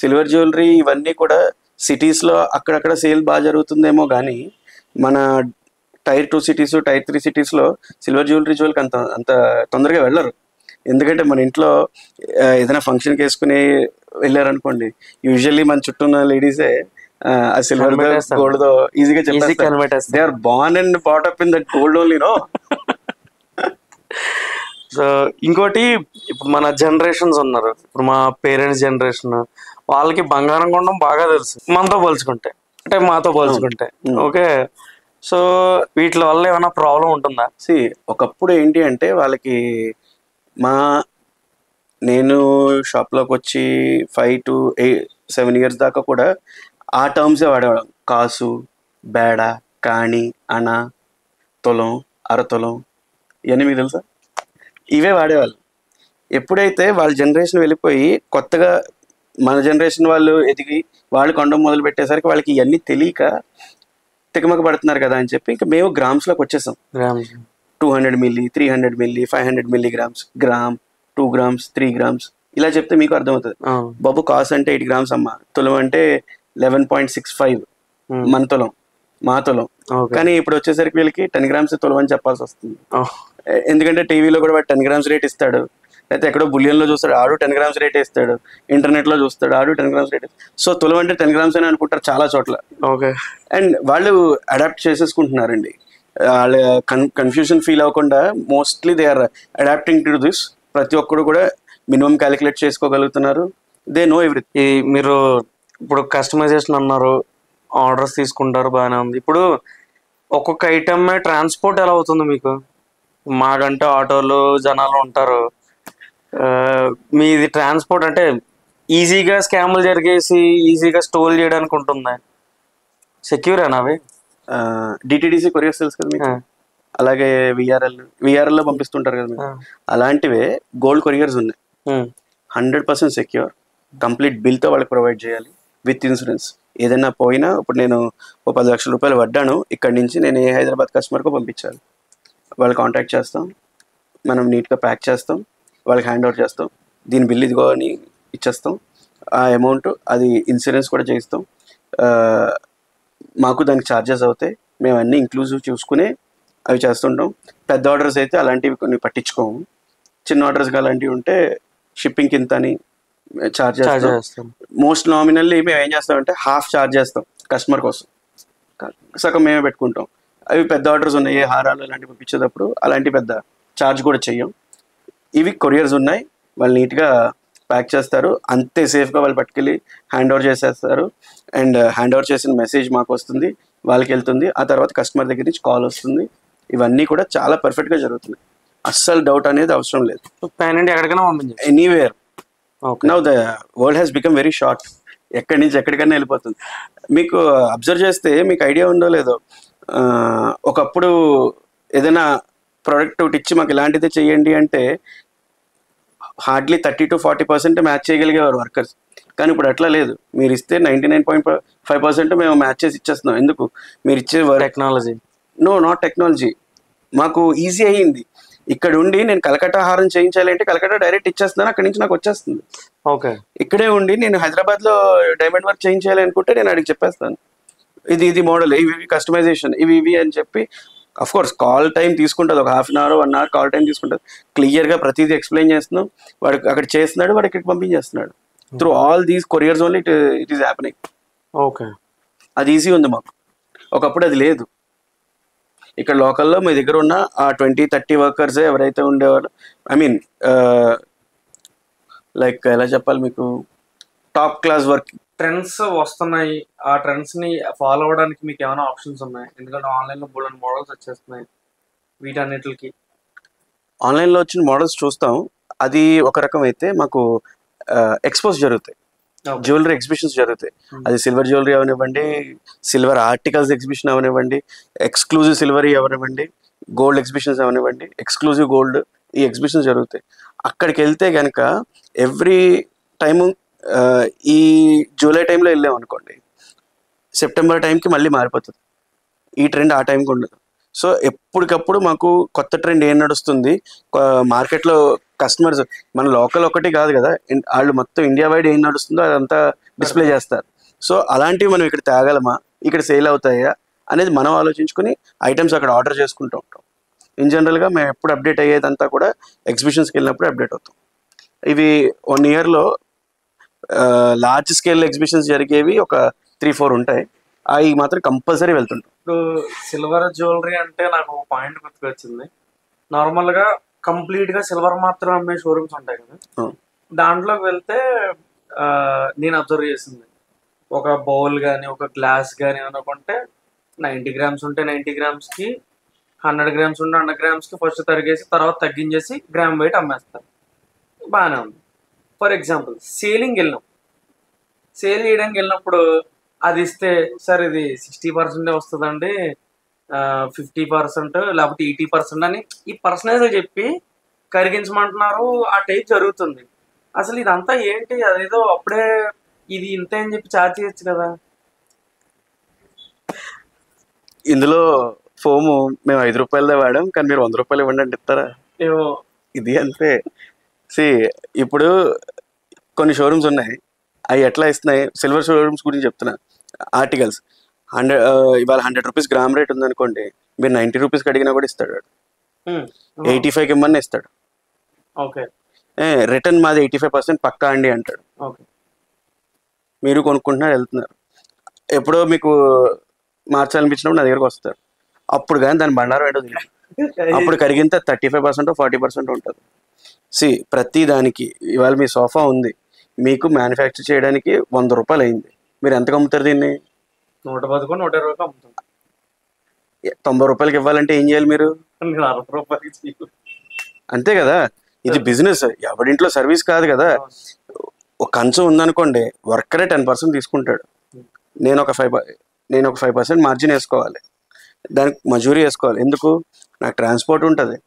సిల్వర్ జ్యువెలరీ ఇవన్నీ కూడా సిటీస్లో అక్కడక్కడ సేల్ బాగా జరుగుతుందేమో కానీ మన Tier 2 సిటీస్, Tier 3 సిటీస్లో సిల్వర్ జ్యువెలరీకి అంత తొందరగా వెళ్ళరు. ఎందుకంటే మన ఇంట్లో ఏదైనా ఫంక్షన్కి వేసుకుని వెళ్ళారనుకోండి, యూజువల్లీ మన చుట్టూ ఉన్న లేడీసే ఆ సిల్వర్ గోల్డ్ తో ఈజీగా చెప్పేస్తారు. They are born and brought up in that gold only, no. So ఇంకోటి, ఇప్పుడు మన జనరేషన్స్ ఉన్నారు, ఇప్పుడు మా పేరెంట్స్ జనరేషన్ వాళ్ళకి బంగారం కొనడం బాగా తెలుసు మనతో పోల్చుకుంటే, అంటే మాతో పోల్చుకుంటే. ఓకే, సో వీటి వల్ల ఏమైనా ప్రాబ్లం ఉంటుందా? ఒకప్పుడు ఏంటి అంటే వాళ్ళకి నేను షాప్లోకి వచ్చి 5 to 7 years దాకా కూడా ఆ టర్మ్సే వాడేవాళ్ళం. కాసు, బేడ, కాణి, అణ, తులం, అరతులం, ఇవన్నీ మీకు తెలుసా? ఇవే వాడేవాళ్ళు. ఎప్పుడైతే వాళ్ళ జనరేషన్ వెళ్ళిపోయి కొత్తగా మన జనరేషన్ వాళ్ళు ఎదిగి వాళ్ళు కొండం మొదలు పెట్టేసరికి వాళ్ళకి ఇవన్నీ తెలియక తికమక పడుతున్నారు కదా అని చెప్పి ఇంకా మేము గ్రామ్స్లోకి వచ్చేసాం. 200 milli, 300 milli, 500 milligrams, gram, 2 grams, 3 grams ఇలా చెప్తే మీకు అర్థమవుతుంది. బాబు కాసు అంటే 8 grams అమ్మ, తులం అంటే 11.65 మన తులం, మా తులం. కానీ ఇప్పుడు వచ్చేసరికి వీళ్ళకి 10 grams తులం అని చెప్పాల్సి వస్తుంది. ఎందుకంటే టీవీలో కూడా వాడు 10 grams రేట్ ఇస్తాడు, లేకపోతే ఎక్కడో బులియన్లో చూస్తాడు ఆడు 10 grams రేట్ ఇస్తాడు, ఇంటర్నెట్లో చూస్తాడు ఆడు 10 grams రేట్. సో తులం అంటే 10 grams అని అనుకుంటారు చాలా చోట్ల. అండ్ వాళ్ళు అడాప్ట్ చేసేసుకుంటున్నారండి. వాళ్ళ కన్ఫ్యూజన్ ఫీల్ అవ్వకుండా mostly they are adapting to this. ప్రతి ఒక్కరు కూడా మినిమం క్యాలిక్యులేట్ చేసుకోగలుగుతున్నారు, దే నో ఎవ్రీథింగ్. మీరు ఇప్పుడు కస్టమైజేషన్ అన్నారు, ఆర్డర్స్ తీసుకుంటారు, బాగానే ఉంది. ఇప్పుడు ఒక్కొక్క ఐటమ్ ట్రాన్స్పోర్ట్ ఎలా అవుతుంది మీకు? మాకంటే ఆటోలు జనాలు ఉంటారు, మీది ట్రాన్స్పోర్ట్ అంటే ఈజీగా స్కామ్లు జరిగేసి ఈజీగా స్టోర్ చేయడానికి ఉంటుంది, సెక్యూరేనా అవి? డిటిడిసి కొరియర్స్ తెలుసు కదా మీకు, అలాగే విఆర్ఎల్లో పంపిస్తుంటారు కదా మీరు, అలాంటివే గోల్డ్ కొరియర్స్ ఉన్నాయి. 100% సెక్యూర్, కంప్లీట్ బిల్తో వాళ్ళకి ప్రొవైడ్ చేయాలి విత్ ఇన్సూరెన్స్. ఏదైనా పోయినా ఇప్పుడు నేను 10 లక్షల రూపాయలు పడ్డాను, ఇక్కడి నుంచి నేను ఏ హైదరాబాద్ కస్టమర్కో పంపించాలి, వాళ్ళు కాంటాక్ట్ చేస్తాం, మనం నీట్గా ప్యాక్ చేస్తాం, వాళ్ళకి హ్యాండ్ ఓవర్ చేస్తాం, దీని బిల్ ఇదిగో అని ఇచ్చేస్తాం. ఆ అమౌంట్ అది ఇన్సూరెన్స్ కూడా చేయిస్తాం. ఆ, మాకు దానికి ఛార్జెస్ అవుతాయి, మేము అన్నీ ఇంక్లూజివ్ చూసుకునే అవి చేస్తుంటాం. పెద్ద ఆర్డర్స్ అయితే అలాంటివి కొన్ని పట్టించుకోము. చిన్న ఆర్డర్స్గా అలాంటివి ఉంటే షిప్పింగ్కి ఇంత అని ఛార్జ్ చార్జ్ చేస్తాం. చేస్తాం. మోస్ట్ నామినల్లీ మేము ఏం చేస్తామంటే హాఫ్ ఛార్జ్ చేస్తాం కస్టమర్ కోసం, సగం మేమే పెట్టుకుంటాం. అవి పెద్ద ఆర్డర్స్ ఉన్నాయి, ఏ హారాలు అలాంటివి పంపించేటప్పుడు అలాంటి పెద్ద ఛార్జ్ కూడా చెయ్యం. ఇవి కొరియర్స్ ఉన్నాయి, వాళ్ళు నీట్గా ప్యాక్ చేస్తారు, అంతే సేఫ్గా వాళ్ళు పట్టుకెళ్ళి హ్యాండ్ ఓవర్ చేసేస్తారు. అండ్ హ్యాండ్ ఓవర్ చేసిన మెసేజ్ మాకు వస్తుంది, వాళ్ళకి వెళ్తుంది, ఆ తర్వాత కస్టమర్ దగ్గర నుంచి కాల్ వస్తుంది. ఇవన్నీ కూడా చాలా పర్ఫెక్ట్గా జరుగుతున్నాయి, అస్సలు డౌట్ అనేది అవసరం లేదు. పాన్ ఇండియా ఎక్కడికైనా పంపించండి. Anywhere. Okay. Now the world has become very short, ఎక్కడి నుంచి ఎక్కడికైనా వెళ్ళిపోతుంది. మీకు అబ్జర్వ్ చేస్తే మీకు ఐడియా ఉందో లేదో, ఒకప్పుడు ఏదైనా ప్రోడక్ట్ ఒకటి ఇచ్చి మాకు ఇలాంటిదే చేయండి అంటే హార్డ్లీ 30-40% మ్యాచ్ చేయగలిగేవారు వర్కర్స్. కానీ ఇప్పుడు అట్లా లేదు, మీరు ఇస్తే 99.5% మేము మ్యాచ్ చేసి ఇచ్చేస్తున్నాం. ఎందుకు? మీరు ఇచ్చే టెక్నాలజీ. నో, నాట్ టెక్నాలజీ, మాకు ఈజీ అయ్యింది. ఇక్కడ ఉండి నేను కలకత్తా హారం చేయించాలి అంటే కలకత్తా డైరెక్ట్ ఇచ్చేస్తున్నాను, అక్కడి నుంచి నాకు వచ్చేస్తుంది. ఓకే. ఇక్కడే ఉండి నేను హైదరాబాద్లో డైమండ్ వర్క్ చేయించాలి అనుకుంటే నేను అడిగి చెప్పేస్తాను, ఇది మోడల్, ఇవి కస్టమైజేషన్, ఇవి అని చెప్పి. అఫ్ కోర్స్ కాల్ టైం తీసుకుంటుంది, ఒక 1/2 అవర్ 1 అవర్ కాల్ టైం తీసుకుంటుంది. క్లియర్గా ప్రతిదీ ఎక్స్ప్లెయిన్ చేస్తున్నాం, వాడికి అక్కడ చేస్తున్నాడు, వాడు ఇక్కడికి పంపించేస్తున్నాడు. Through all these couriers only it is happening. Okay. అది ఈజీ ఉంది మాకు, ఒకప్పుడు అది లేదు. ఇక్కడ లోకల్లో మీ దగ్గర ఉన్న ఆ 20-30 వర్కర్సే ఎవరైతే ఉండేవాళ్ళు, ఐ మీన్ లైక్ ఎలా చెప్పాలి మీకు, టాప్ క్లాస్ వర్క్. ట్రెండ్స్ వస్తున్నాయి, ఆ ట్రెండ్స్ ని ఫాలో అవ్వడానికి మీకు ఏమైనా ఆప్షన్స్ ఉన్నాయి? ఎందుకంటే ఆన్లైన్ లో బోల్డెన్ మోడల్స్ వచ్చేస్తున్నాయి వీటన్నిటికి. ఆన్లైన్లో వచ్చిన మోడల్స్ చూస్తాం, అది ఒక రకం అయితే మాకు ఎక్స్పోజ్ జరుగుతాయి, జ్యువెలరీ ఎగ్జిబిషన్స్ జరుగుతాయి. అది సిల్వర్ జ్యువెలరీ అవనివ్వండి, సిల్వర్ ఆర్టికల్స్ ఎగ్జిబిషన్ అవనివ్వండి, ఎక్స్క్లూజివ్ సిల్వరీ అవనివ్వండి, గోల్డ్ ఎగ్జిబిషన్స్ అవనివ్వండి, ఎక్స్క్లూజివ్ గోల్డ్, ఈ ఎగ్జిబిషన్స్ జరుగుతాయి. అక్కడికి వెళ్తే కనుక ఎవ్రీ టైము ఈ జూలై టైంలో వెళ్ళాం అనుకోండి, సెప్టెంబర్ టైంకి మళ్ళీ మారిపోతుంది. ఈ ట్రెండ్ ఆ టైంకి ఉండదు. సో ఎప్పటికప్పుడు మాకు కొత్త ట్రెండ్ ఏం నడుస్తుంది మార్కెట్లో, కస్టమర్స్ మన లోకల్ ఒకటి కాదు కదా, వాళ్ళు మొత్తం ఇండియా వైడ్ ఏం నడుస్తుందో అదంతా డిస్ప్లే చేస్తారు. సో అలాంటివి మనం ఇక్కడ తేగలమా, ఇక్కడ సేల్ అవుతాయా అనేది మనం ఆలోచించుకుని ఐటమ్స్ అక్కడ ఆర్డర్ చేసుకుంటూ ఉంటాం. ఇన్ జనరల్గా మేము ఎప్పుడు అప్డేట్ అయ్యేదంతా కూడా ఎగ్జిబిషన్స్కి వెళ్ళినప్పుడు అప్డేట్ అవుతాం. ఇవి 1 ఇయర్లో లార్జ్ స్కేల్ ఎగ్జిబిషన్స్ జరిగేవి ఒక 3-4 ఉంటాయి, అవి మాత్రం కంపల్సరీ వెళ్తుంటాం. ఇప్పుడు సిల్వర్ జ్యువెలరీ అంటే నాకు ఒక పాయింట్ గుర్తుకొచ్చింది. నార్మల్ గా కంప్లీట్ గా సిల్వర్ మాత్రం అమ్మే షోరూమ్స్ ఉంటాయి కదా, దాంట్లోకి వెళ్తే నేను అబ్జర్వ్ చేసింది, ఒక బౌల్ కానీ ఒక గ్లాస్ కానీ అనుకుంటే 90 గ్రామ్స్ ఉంటే 90 గ్రామ్స్కి, 100 గ్రామ్స్ ఉంటే 100 గ్రామ్స్కి ఫస్ట్ తరిగేసి తర్వాత తగ్గించేసి గ్రామ్ వెయిట్ అమ్మేస్తారు. బాగానే ఉంది. ఫర్ ఎగ్జాంపుల్ సేల్ చేయడానికి వెళ్ళినప్పుడు అది ఇస్తే, సార్ ఇది 60% వస్తుందండి, 50% లేకపోతే 80% అని ఈ పర్సనైజ్ చెప్పి కరిగించమంటున్నారు. ఆ టైప్ జరుగుతుంది. అసలు ఇదంతా ఏంటి? అదేదో అప్పుడే ఇది ఇంతే అని చెప్పి ఛార్జ్ చేయొచ్చు కదా. ఇందులో ఫోము మేము 5 రూపాయలదే వాడాం, కానీ మీరు 100 రూపాయలు ఇవ్వండి అంటే ఇస్తారా? ఏమో ఇది అంతే. ఇప్పుడు కొన్ని షోరూమ్స్ ఉన్నాయి, అవి ఎట్లా ఇస్తున్నాయి, సిల్వర్ షోరూమ్స్ గురించి చెప్తున్నా. ఆర్టికల్స్ 100 ఇవాళ 100 రూపీస్ గ్రామ్ రేట్ ఉందనుకోండి, మీరు 90 రూపీస్కి అడిగినా కూడా ఇస్తాడు, 85కి ఇమ్మని ఇస్తాడు. ఓకే. రిటర్న్ మాది 85% పక్కా అండి అంటాడు. ఓకే. మీరు కొనుక్కుంటున్నారు, వెళ్తున్నారు, ఎప్పుడో మీకు మార్చాలనిపించినప్పుడు నా దగ్గరకు వస్తారు, అప్పుడు కానీ దాని బండారం ఏంటో తెలియదు. అప్పుడు కరిగితే 35% 40% ఉంటుంది. ప్రతి దానికి ఇవాళ మీ సోఫా ఉంది, మీకు మ్యానుఫ్యాక్చర్ చేయడానికి 100 రూపాయలు అయింది, మీరు ఎంతకు అమ్ముతారు దీన్ని? 111, 120 అమ్ముతాం. 90 రూపాయలకి ఇవ్వాలంటే ఏం చేయాలి మీరు? 60 రూపాయలకి. అంతే కదా, ఇది బిజినెస్, ఎవరింట్లో సర్వీస్ కాదు కదా. ఒక కంచం ఉందనుకోండి, వర్కరే 10% తీసుకుంటాడు, నేను ఒక 5% మార్జిన్ వేసుకోవాలి, దానికి మజూరీ వేసుకోవాలి. ఎందుకు? నాకు ట్రాన్స్పోర్ట్ ఉంటుంది,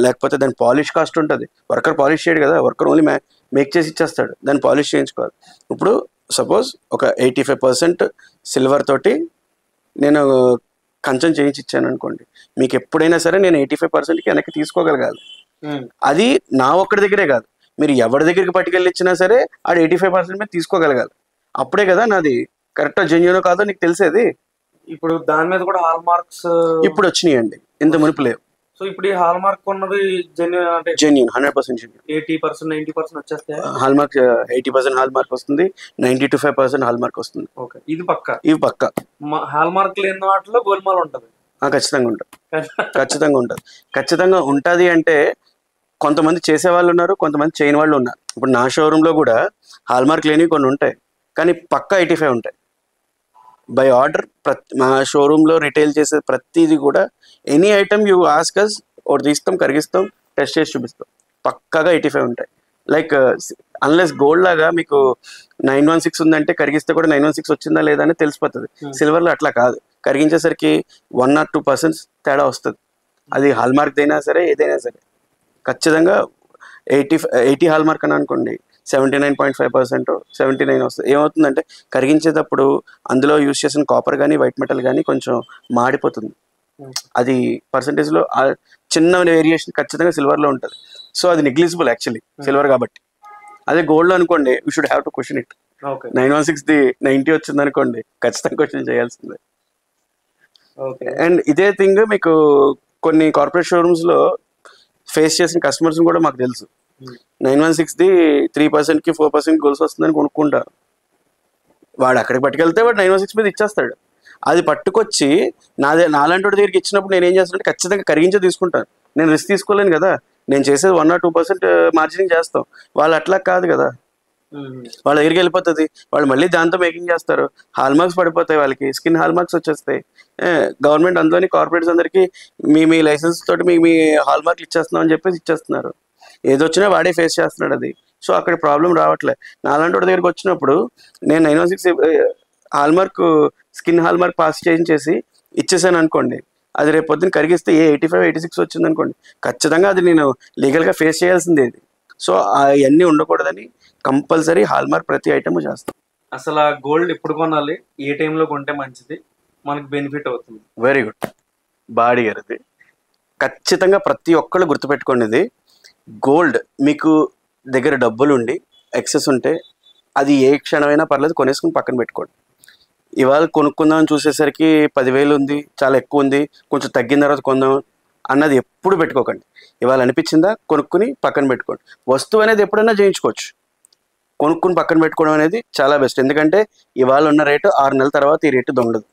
లేకపోతే దాని పాలిష్ కాస్ట్ ఉంటుంది. వర్కర్ పాలిష్ చేయడు కదా, వర్కర్ ఓన్లీ మేక్ చేసి ఇచ్చేస్తాడు, దాన్ని పాలిష్ చేయించుకోవాలి. ఇప్పుడు సపోజ్ ఒక 85% సిల్వర్ తోటి నేను కంచం చేయించి ఇచ్చాను అనుకోండి, మీకు ఎప్పుడైనా సరే నేను 85%కి వెనక్కి తీసుకోగలగాలి. అది నా ఒక్కడి దగ్గరే కాదు, మీరు ఎవరి దగ్గరికి పట్టుకెళ్ళి ఇచ్చినా సరే ఆడు 85% మీద తీసుకోగలగాలి. అప్పుడే కదా నాది కరెక్టా జెన్యూనో కాదో నీకు తెలిసేది. ఇప్పుడు దాని మీద కూడా హాల్ మార్క్స్ ఇప్పుడు వచ్చినాయండి, ఇంత మునుపు లేవు. సో ఇప్పుడు ఈ హాల్ మార్క్ ఉన్నది జెన్యూన్ అంటే జెన్యూన్ 100% జెన్యూన్. 80% 90% వచ్చేస్తాయి. హాల్ మార్క్ 80% హాల్ మార్క్ వస్తుంది, 90-95% హాల్ మార్క్ వస్తుంది. ఓకే, ఇది పక్క. ఇవి పక్క. హాల్ మార్క్ లేని వాటిలో గోల్మాల్ ఉంటది. ఖచ్చితంగా ఉంటుంది, ఖచ్చితంగా ఉంటుంది. ఖచ్చితంగా ఉంటుంది అంటే కొంతమంది చేసే వాళ్ళు ఉన్నారు, కొంతమంది చేయని వాళ్ళు ఉన్నారు. ఇప్పుడు నా షోరూంలో కూడా హాల్ మార్క్ లేనివి కొన్ని ఉంటాయి, కానీ పక్కా 85 ఉంటాయి. బై ఆర్డర్ మా షోరూంలో రిటైల్ చేసే ప్రతిదీ కూడా ఎనీ ఐటమ్ యూ ఆస్కస్ ఒకటి తీస్తాం, కరిగిస్తాం, టెస్ట్ చేసి చూపిస్తాం, పక్కాగా 85 ఉంటాయి. లైక్ అన్లెస్ గోల్డ్ లాగా మీకు 916 ఉందంటే కరిగిస్తే కూడా 916 వచ్చిందా లేదా అని తెలిసిపోతుంది. సిల్వర్లో అట్లా కాదు, కరిగించేసరికి 1 or 2% తేడా వస్తుంది. అది హాల్ మార్క్ అయినా సరే ఏదైనా సరే ఖచ్చితంగా 80 హాల్ మార్క్ అని అనుకోండి, 79.5% 79 వస్తుంది. ఏమవుతుందంటే కరిగించేటప్పుడు అందులో యూజ్ చేసిన కాపర్ కానీ వైట్ మెటల్ కానీ కొంచెం మాడిపోతుంది. అది పర్సంటేజ్లో చిన్న వేరియేషన్ ఖచ్చితంగా సిల్వర్లో ఉంటుంది. సో అది నెగ్లిజిబుల్ యాక్చువల్లీ సిల్వర్ కాబట్టి. అదే గోల్డ్ అనుకోండి, you should have to question it. 916ది 90 వచ్చింది అనుకోండి, ఖచ్చితంగా క్వశ్చన్ చేయాల్సిందే. అండ్ ఇదే థింగ్ మీకు కొన్ని కార్పొరేట్ షోరూమ్స్లో ఫేస్ చేసిన కస్టమర్స్ కూడా మాకు తెలుసు. 916ది 3%కి 4% గోల్స్ వస్తుందని కొనుక్కుంటారు. వాడు అక్కడికి పట్టుకెళ్తే వాడు 916 మీద ఇచ్చేస్తాడు. అది పట్టుకొచ్చి నాలాంటి వాడి దగ్గరికి ఇచ్చినప్పుడు నేను ఏం చేస్తానంటే ఖచ్చితంగా కరిగించే తీసుకుంటాను. నేను రిస్క్ తీసుకోలేను కదా, నేను చేసేది 1 or 2% మార్జినింగ్ చేస్తాం. వాళ్ళు అట్లా కాదు కదా, వాళ్ళ దగ్గరికి వెళ్ళిపోతుంది, వాళ్ళు మళ్ళీ దాంతో మేకింగ్ చేస్తారు, హాల్ మార్క్స్ పడిపోతాయి, వాళ్ళకి స్కిన్ హాల్ మార్క్స్ వచ్చేస్తాయి. గవర్నమెంట్ అందులోని కార్పొరేట్స్ అందరికీ మీ లైసెన్స్ తోటి మీ హాల్ మార్క్లు ఇచ్చేస్తున్నాం అని చెప్పేసి ఇచ్చేస్తున్నారు. ఏదొచ్చినా వాడే ఫేస్ చేస్తున్నాడు అది. సో అక్కడ ప్రాబ్లం రావట్లే. నాలాంటి వాడి దగ్గరికి వచ్చినప్పుడు నేను 916 hallmark skin hallmark pass చేయించేసి ఇచ్చేసాను అనుకోండి, అది రేపు పొద్దున్న కరిగిస్తే 85-86 వచ్చింది అనుకోండి, ఖచ్చితంగా అది నేను లీగల్గా ఫేస్ చేయాల్సిందే. సో అవన్నీ ఉండకూడదని కంపల్సరీ హాల్ మార్క్ ప్రతి ఐటమ్ చేస్తాం. అసలు గోల్డ్ ఎప్పుడు కొనాలి, ఏ టైంలో కొంటే మంచిది, మనకు బెనిఫిట్ అవుతుంది? వెరీ గుడ్ బాడీ గారిది. ఖచ్చితంగా ప్రతి ఒక్కళ్ళు గుర్తుపెట్టుకోండి, ఇది గోల్డ్ మీకు దగ్గర డబ్బులు ఉండి ఎక్సెస్ ఉంటే అది ఏ క్షణమైనా పర్లేదు కొనేసుకుని పక్కన పెట్టుకోండి. ఇవాళ కొనుక్కుందామని చూసేసరికి 10,000 ఉంది, చాలా ఎక్కువ ఉంది, కొంచెం తగ్గిన తర్వాత కొందాం అన్నది ఎప్పుడు పెట్టుకోకండి. ఇవాళ అనిపించిందా కొనుక్కుని పక్కన పెట్టుకోండి. వస్తువు అనేది ఎప్పుడైనా చేయించుకోవచ్చు, కొనుక్కుని పక్కన పెట్టుకోవడం అనేది చాలా బెస్ట్. ఎందుకంటే ఇవాళ ఉన్న రేటు 6 నెలల తర్వాత ఈ రేటు దొంగదు.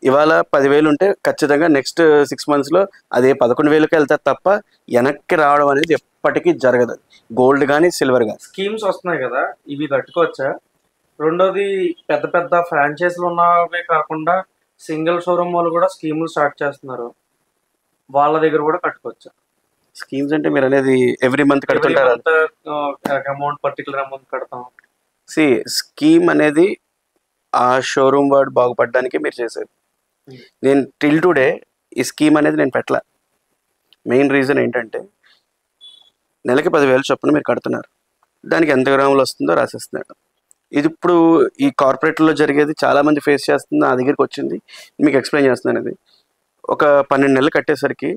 ఇవాళ 10,000 ఉంటే ఖచ్చితంగా నెక్స్ట్ 6 monthsలో అదే 11,000కి వెళ్తారు తప్ప వెనక్కి రావడం అనేది ఎప్పటికీ జరగదు, గోల్డ్ కానీ సిల్వర్ కానీ. స్కీమ్స్ వస్తున్నాయి కదా, ఇవి కట్టుకోవచ్చా? రెండోది, పెద్ద పెద్ద ఫ్రాంచైజీలు ఉన్నవే కాకుండా సింగిల్ షోరూమ్ వాళ్ళు కూడా స్కీములు స్టార్ట్ చేస్తున్నారు, వాళ్ళ దగ్గర కూడా కట్టుకోవచ్చా? స్కీమ్స్ అంటే మీరు అనేది ఎవ్రీ మంత్ కడుతుంటారు, అమౌంట్ పర్టికులర్ అమౌంట్ కడతాం. స్కీమ్ అనేది ఆ షోరూమ్ వాడు బాగుపడడానికి మీరు చేసేది. నేను టిల్ టుడే ఈ స్కీమ్ అనేది నేను పెట్టలే. మెయిన్ రీజన్ ఏంటంటే నెలకి 10,000 చొప్పున మీరు కడుతున్నారు, దానికి ఎంత గ్రాములు వస్తుందో రాసేస్తున్నాడు. ఇది ఇప్పుడు ఈ కార్పొరేట్లో జరిగేది చాలామంది ఫేస్ చేస్తుంది, నా దగ్గరికి వచ్చింది, మీకు ఎక్స్ప్లెయిన్ చేస్తున్నాను. ఇది ఒక 12 నెలలు కట్టేసరికి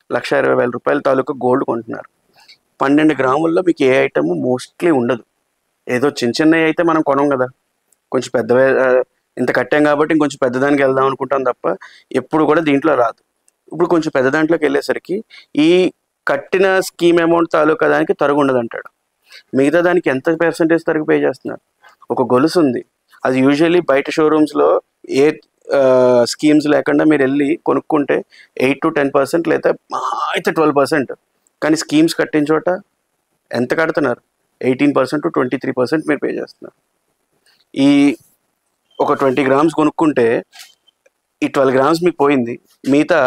1,20,000 రూపాయల తాలూకా గోల్డ్ కొంటున్నారు. 12 గ్రాముల్లో మీకు ఏ ఐటమ్ మోస్ట్లీ ఉండదు. ఏదో చిన్న చిన్నవి అయితే మనం కొనం కదా, కొంచెం పెద్ద ఇంత కట్టాం కాబట్టి ఇంకొంచెం పెద్దదానికి వెళ్దాం అనుకుంటాం తప్ప ఎప్పుడు కూడా దీంట్లో రాదు. ఇప్పుడు కొంచెం పెద్ద దాంట్లోకి వెళ్ళేసరికి ఈ కట్టిన స్కీమ్ అమౌంట్ తాలూకా దానికి తరుగు ఉండదు అంటాడు. మిగతా దానికి ఎంత పర్సెంటేజ్ తరుగు పే చేస్తున్నారు? ఒక గొలుసు ఉంది, అది యూజువల్లీ బయట షోరూమ్స్లో ఏ స్కీమ్స్ లేకుండా మీరు వెళ్ళి కొనుక్కుంటే 8-10% లేదా అయితే 12%, కానీ స్కీమ్స్ కట్టిన చోట ఎంత కడుతున్నారు? 18%-23% మీరు పే చేస్తున్నారు. ఈ ఒక 20 grams కొనుక్కుంటే ఈ 12 grams మీకు పోయింది, మిగతా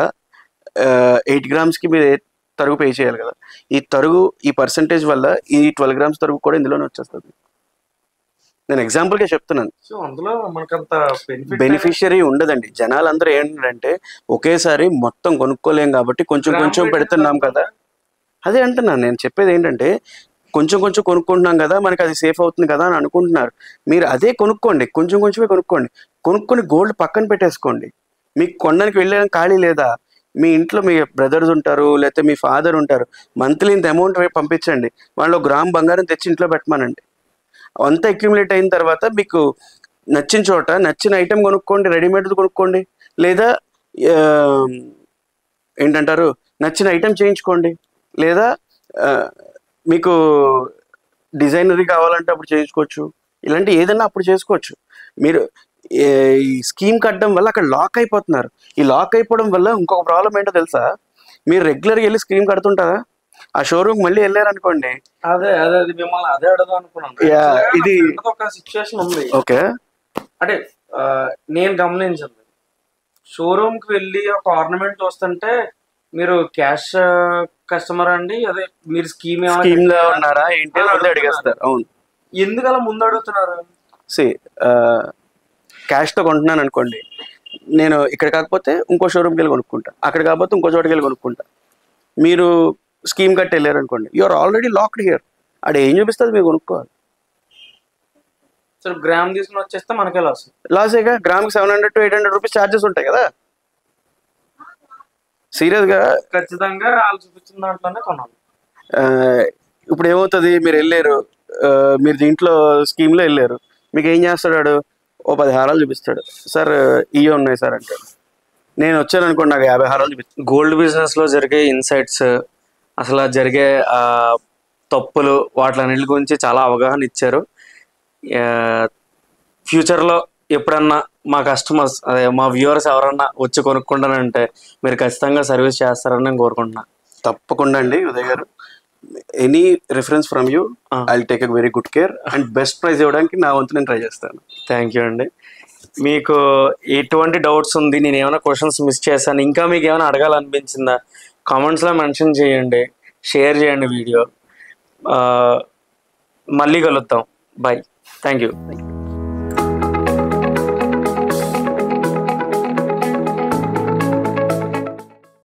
8 gramsకి మీరు తరుగు పే చేయాలి కదా. ఈ తరుగు ఈ పర్సంటేజ్ వల్ల ఈ 12 grams తరుగు కూడా ఇందులోనే వచ్చేస్తుంది. నేను ఎగ్జాంపుల్గా చెప్తున్నాను. సో అందులో మనకంత బెనిఫిషియరీ ఉండదండి. జనాలు అందరూ ఏంటంటే ఒకేసారి మొత్తం కొనుక్కోలేం కాబట్టి కొంచెం కొంచెం పెడుతున్నాం కదా, అదే అంటున్నాను. నేను చెప్పేది ఏంటంటే కొంచెం కొంచెం కొనుక్కుంటున్నాం కదా, మనకి అది సేఫ్ అవుతుంది కదా అని అనుకుంటున్నారు. మీరు అదే కొనుక్కోండి, కొంచెం కొంచెమే కొనుక్కోండి, కొనుక్కొని గోల్డ్ పక్కన పెట్టేసుకోండి. మీకు కొనడానికి వెళ్ళడానికి ఖాళీ లేదా, మీ ఇంట్లో మీ బ్రదర్స్ ఉంటారు, లేకపోతే మీ ఫాదర్ ఉంటారు, మంత్లీ ఇంత అమౌంట్ పంపించండి, వాళ్ళు గ్రామ్ బంగారం తెచ్చి ఇంట్లో పెట్టమనండి. అంతా అక్యుములేట్ అయిన తర్వాత మీకు నచ్చిన చోట నచ్చిన ఐటెం కొనుక్కోండి, రెడీమేడ్ కొనుక్కోండి, లేదా ఏంటంటారు నచ్చిన ఐటెం చేయించుకోండి, లేదా మీకు డిజైనరీ కావాలంటే అప్పుడు చేయించుకోవచ్చు. ఇలాంటి ఏదైనా అప్పుడు చేసుకోవచ్చు. మీరు ఈ స్కీమ్ కట్టడం వల్ల అక్కడ లాక్ అయిపోతున్నారు. ఈ లాక్ అయిపోవడం వల్ల ఇంకొక ప్రాబ్లం ఏంటో తెలుసా? మీరు రెగ్యులర్గా వెళ్ళి స్కీమ్ కడుతుంటారా, ఆ షోరూమ్ మళ్ళీ వెళ్ళారనుకోండి. అదే అదే అది మిమ్మల్ని అదే అడదాం అనుకున్నాను. ఇది ఒక సిచ్యువేషన్ ఉంది. ఓకే, అంటే నేను గమనించింది, షోరూమ్ కి వెళ్ళి ఒక ఆర్నమెంట్ వస్తుంటే మీరు క్యాష్ కస్టమర్ అండి, అదే మీరు స్కీమ్ లో ఉన్నారా ఏంటి అని అడిగేస్తారు. అవును, ఎందుకు అలా ముందు అడుగుతున్నారు? క్యాష్తో కొంటున్నాను అనుకోండి, నేను ఇక్కడ కాకపోతే ఇంకో షోరూమ్కి వెళ్ళి కొనుక్కుంటా, అక్కడ కాకపోతే ఇంకో చోటుకి వెళ్ళి కొనుక్కుంటా. మీరు స్కీమ్ కట్టి వెళ్ళారు అనుకోండి, యూఆర్ ఆల్రెడీ లాక్డ్ హియర్. అక్కడ ఏం చూపిస్తుంది మీరు కొనుక్కోవాలి. సరే గ్రామ్ తీసుకుని వచ్చేస్తే మనకే లాసేగా. గ్రామ్కి 700 to 800 రూపీస్ ఛార్జెస్ ఉంటాయి కదా. సీరియస్గా ఖచ్చితంగా వాళ్ళు చూపించిన దాంట్లోనే కొనాలి. ఇప్పుడు ఏమవుతుంది, మీరు వెళ్ళారు, మీరు దీంట్లో స్కీమ్లో వెళ్ళారు, మీకు ఏం చేస్తాడు, ఓ 10 హారాలు చూపిస్తాడు, సార్ ఇవి ఉన్నాయి సార్ అంటాడు. నేను వచ్చాను అనుకోండి, నాకు 50 హారాలు చూపిస్తాడు. గోల్డ్ బిజినెస్లో జరిగే ఇన్సైట్స్, అసలు జరిగే తప్పులు, వాటిలన్నిటి గురించి చాలా అవగాహన ఇచ్చారు. ఫ్యూచర్లో ఎప్పుడన్నా మా కస్టమర్స్, అదే మా వ్యూవర్స్ ఎవరన్నా వచ్చి కొనుక్కుంటానంటే మీరు ఖచ్చితంగా సర్వీస్ చేస్తారని నేను కోరుకుంటున్నా. తప్పకుండా అండి ఉదయ్ గారు. Any reference from you, I will take a very good care and best prize ఇవ్వడానికి నా వంతు నేను ట్రై చేస్తాను. థ్యాంక్ యూ అండి. మీకు ఎటువంటి డౌట్స్ ఉంది, నేను ఏమైనా క్వశ్చన్స్ మిస్ చేశాను, ఇంకా మీకు ఏమైనా అడగాలనిపించిందా, కామెంట్స్లో మెన్షన్ చేయండి, షేర్ చేయండి వీడియో. మళ్ళీ కలుద్దాం. బాయ్. Thank you.